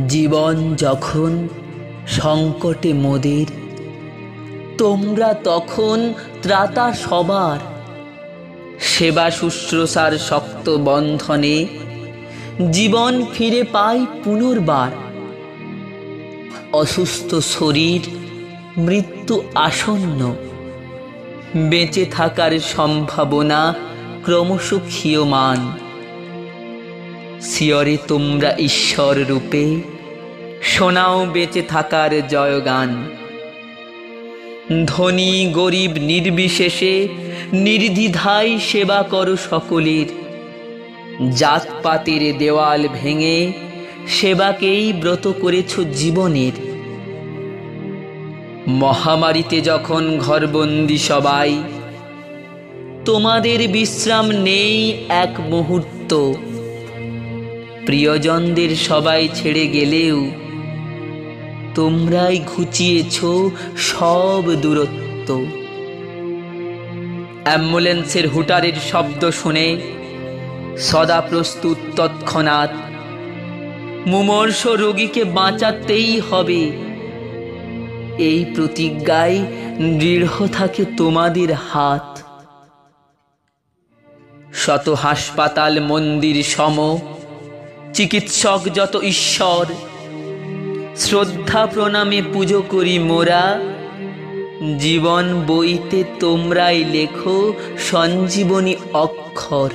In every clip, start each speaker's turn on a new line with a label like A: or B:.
A: জীবন যখন সংকটে মোদের, তোমরা তখন ত্রাতা সবার। সেবা শুশ্রূষার শক্ত বন্ধনে জীবন ফিরে পায় পুনর্বার। অসুস্থ শরীর, মৃত্যু আসন্ন, বেঁচে থাকার সম্ভাবনা ক্রমশ ক্ষীয়মান। শিয়রে তোমরা ঈশ্বর রূপে শোনাও বেঁচে থাকার জয়গান। ধনী গরিব নির্বিশেষে নির্দ্বিধায় সেবা করো সকলের। জাতপাতের দেওয়াল ভেঙে সেবাকেই ব্রত করেছ জীবনের। মহামারীতে যখন ঘরবন্দি সবাই, তোমাদের বিশ্রাম নেই এক মুহূর্ত। প্রিয়জনদের সবাই ছেড়ে গেলেও তোমরাই ঘুচিয়েছ সব দূরত্ব। অ্যাম্বুলেন্সের হুটারের শব্দ শুনে সদা প্রস্তুত তৎক্ষণাৎ। মুমূর্ষ রোগীকে বাঁচাতেই হবে, এই প্রতিজ্ঞায় দৃঢ় থাকে তোমাদের হাত। শত হাসপাতাল মন্দির সম, চিকিৎসক যত ঈশ্বর। শ্রদ্ধা প্রণামে পুজো করি মোরা, জীবন বইতে তোমরাই লেখো সঞ্জীবনী অক্ষর।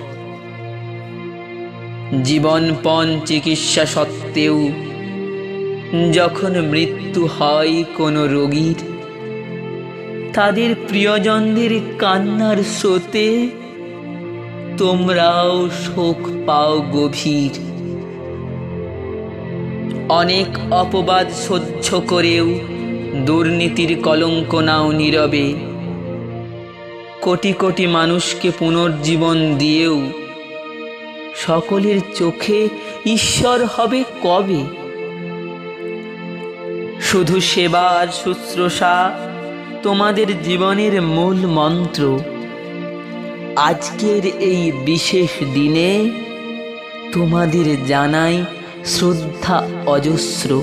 A: জীবনপণ চিকিৎসা সত্ত্বেও যখন মৃত্যু হয় কোনো রোগীর, তাদের প্রিয়জনদের কান্নার স্রোতে তোমরাও শোক পাও গভীর। অনেক অপবাদ সহ্য করেও দুর্নীতির কলঙ্ক নাও নীরবে। কোটি কোটি মানুষকে পুনর্জীবন দিয়েও সকলের চোখে ঈশ্বর হবে কবে? শুধু সেবা আর শুশ্রূষা তোমাদের জীবনের মূল মন্ত্র। আজকের এই বিশেষ দিনে তোমাদের জানাই শ্রদ্ধা অজস্র।